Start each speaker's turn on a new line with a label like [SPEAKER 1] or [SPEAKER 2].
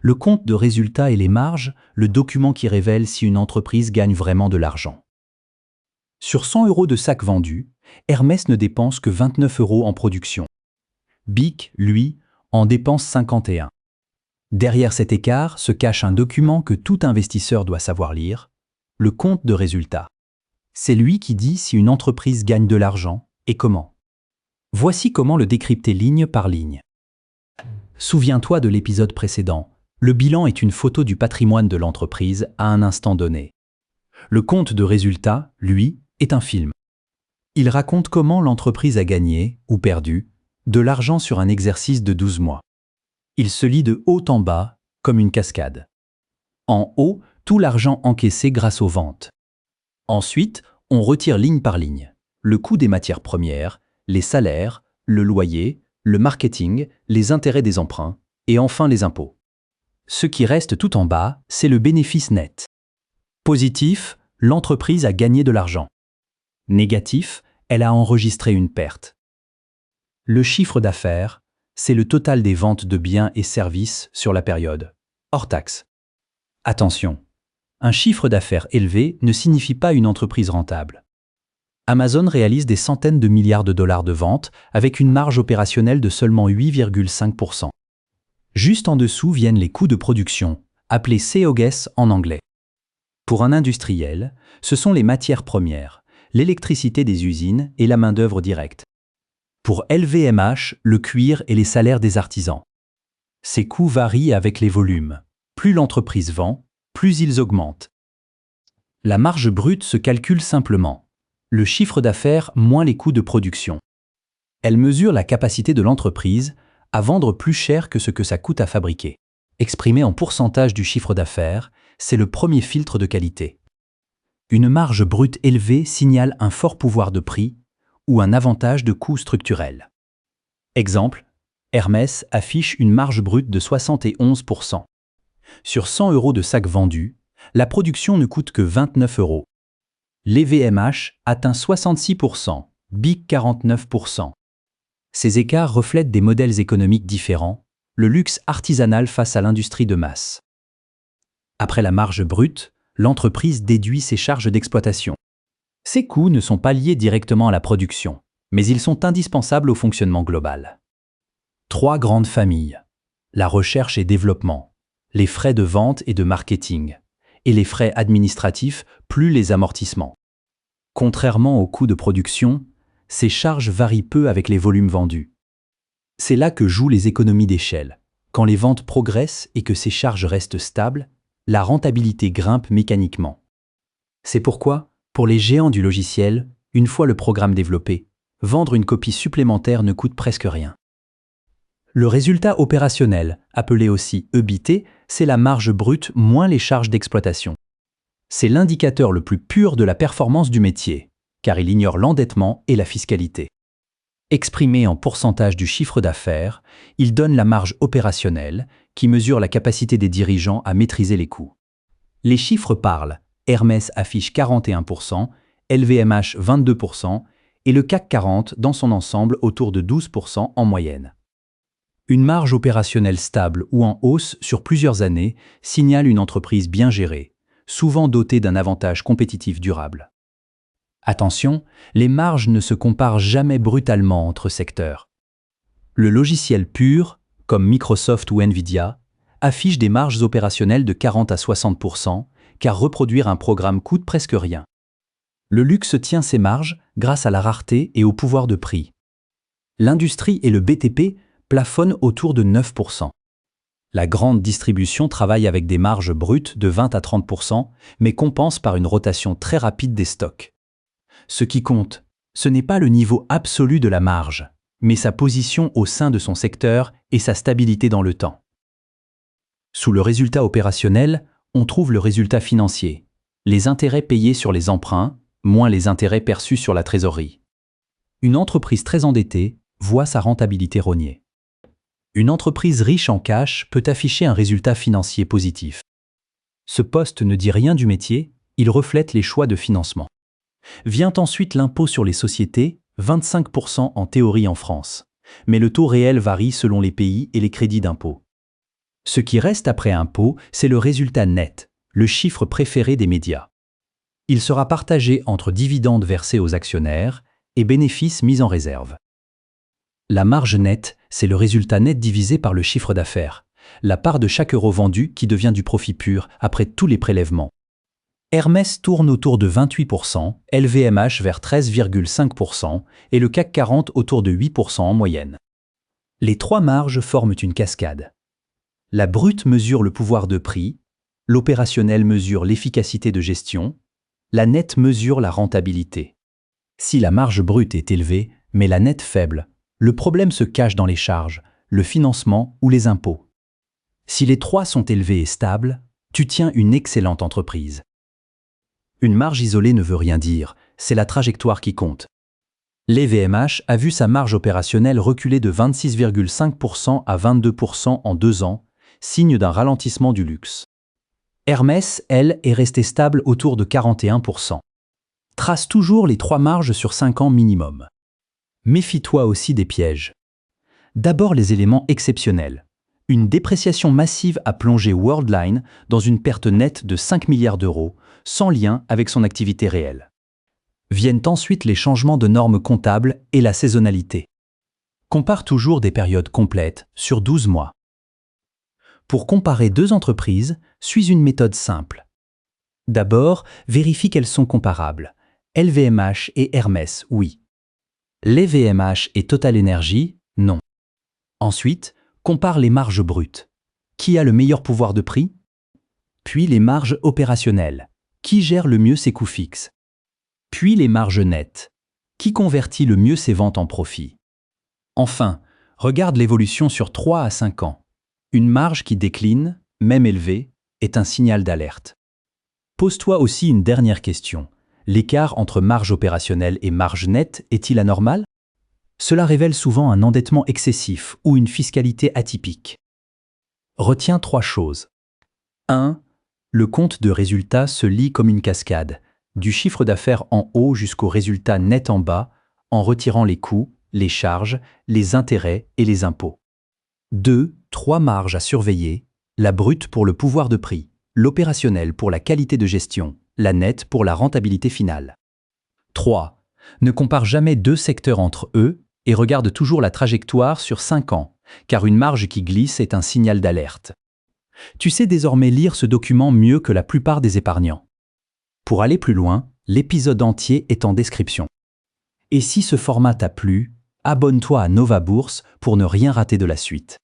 [SPEAKER 1] Le compte de résultat et les marges, le document qui révèle si une entreprise gagne vraiment de l'argent. Sur 100 € de sacs vendus, Hermès ne dépense que 29 € en production. BIC, lui, en dépense 51. Derrière cet écart se cache un document que tout investisseur doit savoir lire, le compte de résultat. C'est lui qui dit si une entreprise gagne de l'argent et comment. Voici comment le décrypter ligne par ligne. Souviens-toi de l'épisode précédent. Le bilan est une photo du patrimoine de l'entreprise à un instant donné. Le compte de résultat, lui, est un film. Il raconte comment l'entreprise a gagné, ou perdu, de l'argent sur un exercice de 12 mois. Il se lit de haut en bas, comme une cascade. En haut, tout l'argent encaissé grâce aux ventes. Ensuite, on retire ligne par ligne. Le coût des matières premières, les salaires, le loyer, le marketing, les intérêts des emprunts, et enfin les impôts. Ce qui reste tout en bas, c'est le bénéfice net. Positif, l'entreprise a gagné de l'argent. Négatif, elle a enregistré une perte. Le chiffre d'affaires, c'est le total des ventes de biens et services sur la période, hors taxe. Attention, un chiffre d'affaires élevé ne signifie pas une entreprise rentable. Amazon réalise des centaines de milliards de dollars de ventes avec une marge opérationnelle de seulement 8,5%. Juste en dessous viennent les coûts de production, appelés COGS en anglais. Pour un industriel, ce sont les matières premières, l'électricité des usines et la main-d'œuvre directe. Pour LVMH, le cuir et les salaires des artisans. Ces coûts varient avec les volumes. Plus l'entreprise vend, plus ils augmentent. La marge brute se calcule simplement. Le chiffre d'affaires moins les coûts de production. Elle mesure la capacité de l'entreprise à vendre plus cher que ce que ça coûte à fabriquer. Exprimé en pourcentage du chiffre d'affaires, c'est le premier filtre de qualité. Une marge brute élevée signale un fort pouvoir de prix ou un avantage de coût structurel. Exemple, Hermès affiche une marge brute de 71%. Sur 100 € de sacs vendus, la production ne coûte que 29 €. LVMH atteint 66%, BIC 49%. Ces écarts reflètent des modèles économiques différents, le luxe artisanal face à l'industrie de masse. Après la marge brute, l'entreprise déduit ses charges d'exploitation. Ces coûts ne sont pas liés directement à la production, mais ils sont indispensables au fonctionnement global. 3 grandes familles. La recherche et développement, les frais de vente et de marketing, et les frais administratifs plus les amortissements. Contrairement aux coûts de production, ces charges varient peu avec les volumes vendus. C'est là que jouent les économies d'échelle. Quand les ventes progressent et que ces charges restent stables, la rentabilité grimpe mécaniquement. C'est pourquoi, pour les géants du logiciel, une fois le programme développé, vendre une copie supplémentaire ne coûte presque rien. Le résultat opérationnel, appelé aussi EBIT, c'est la marge brute moins les charges d'exploitation. C'est l'indicateur le plus pur de la performance du métier, car il ignore l'endettement et la fiscalité. Exprimé en pourcentage du chiffre d'affaires, il donne la marge opérationnelle, qui mesure la capacité des dirigeants à maîtriser les coûts. Les chiffres parlent. Hermès affiche 41%, LVMH 22% et le CAC 40 dans son ensemble autour de 12% en moyenne. Une marge opérationnelle stable ou en hausse sur plusieurs années signale une entreprise bien gérée, souvent dotée d'un avantage compétitif durable. Attention, les marges ne se comparent jamais brutalement entre secteurs. Le logiciel pur, comme Microsoft ou Nvidia, affiche des marges opérationnelles de 40 à 60%, car reproduire un programme coûte presque rien. Le luxe tient ses marges grâce à la rareté et au pouvoir de prix. L'industrie et le BTP plafonnent autour de 9%. La grande distribution travaille avec des marges brutes de 20 à 30%, mais compense par une rotation très rapide des stocks. Ce qui compte, ce n'est pas le niveau absolu de la marge, mais sa position au sein de son secteur et sa stabilité dans le temps. Sous le résultat opérationnel, on trouve le résultat financier, les intérêts payés sur les emprunts, moins les intérêts perçus sur la trésorerie. Une entreprise très endettée voit sa rentabilité rognée. Une entreprise riche en cash peut afficher un résultat financier positif. Ce poste ne dit rien du métier, il reflète les choix de financement. Vient ensuite l'impôt sur les sociétés, 25% en théorie en France, mais le taux réel varie selon les pays et les crédits d'impôt. Ce qui reste après impôt, c'est le résultat net, le chiffre préféré des médias. Il sera partagé entre dividendes versés aux actionnaires et bénéfices mis en réserve. La marge nette, c'est le résultat net divisé par le chiffre d'affaires, la part de chaque euro vendu qui devient du profit pur après tous les prélèvements. Hermès tourne autour de 28%, LVMH vers 13,5% et le CAC 40 autour de 8% en moyenne. Les trois marges forment une cascade. La brute mesure le pouvoir de prix, l'opérationnel mesure l'efficacité de gestion, la nette mesure la rentabilité. Si la marge brute est élevée, mais la nette faible, le problème se cache dans les charges, le financement ou les impôts. Si les trois sont élevés et stables, tu tiens une excellente entreprise. Une marge isolée ne veut rien dire, c'est la trajectoire qui compte. LVMH a vu sa marge opérationnelle reculer de 26,5% à 22% en 2 ans, signe d'un ralentissement du luxe. Hermès, elle, est restée stable autour de 41%. Trace toujours les trois marges sur 5 ans minimum. Méfie-toi aussi des pièges. D'abord les éléments exceptionnels. Une dépréciation massive a plongé Worldline dans une perte nette de 5 milliards d'euros, sans lien avec son activité réelle. Viennent ensuite les changements de normes comptables et la saisonnalité. Compare toujours des périodes complètes, sur 12 mois. Pour comparer deux entreprises, suis une méthode simple. D'abord, vérifie qu'elles sont comparables. LVMH et Hermès, oui. LVMH et Total Energy, non. Ensuite, compare les marges brutes. Qui a le meilleur pouvoir de prix? Puis les marges opérationnelles. Qui gère le mieux ses coûts fixes? Puis les marges nettes. Qui convertit le mieux ses ventes en profit? Enfin, regarde l'évolution sur 3 à 5 ans. Une marge qui décline, même élevée, est un signal d'alerte. Pose-toi aussi une dernière question. L'écart entre marge opérationnelle et marge nette est-il anormal? Cela révèle souvent un endettement excessif ou une fiscalité atypique. Retiens 3 choses. 1. Le compte de résultat se lit comme une cascade, du chiffre d'affaires en haut jusqu'au résultat net en bas, en retirant les coûts, les charges, les intérêts et les impôts. 2. 3 marges à surveiller, la brute pour le pouvoir de prix, l'opérationnel pour la qualité de gestion, la nette pour la rentabilité finale. 3. Ne compare jamais 2 secteurs entre eux et regarde toujours la trajectoire sur 5 ans, car une marge qui glisse est un signal d'alerte. Tu sais désormais lire ce document mieux que la plupart des épargnants. Pour aller plus loin, l'épisode entier est en description. Et si ce format t'a plu, abonne-toi à Nova Bourse pour ne rien rater de la suite.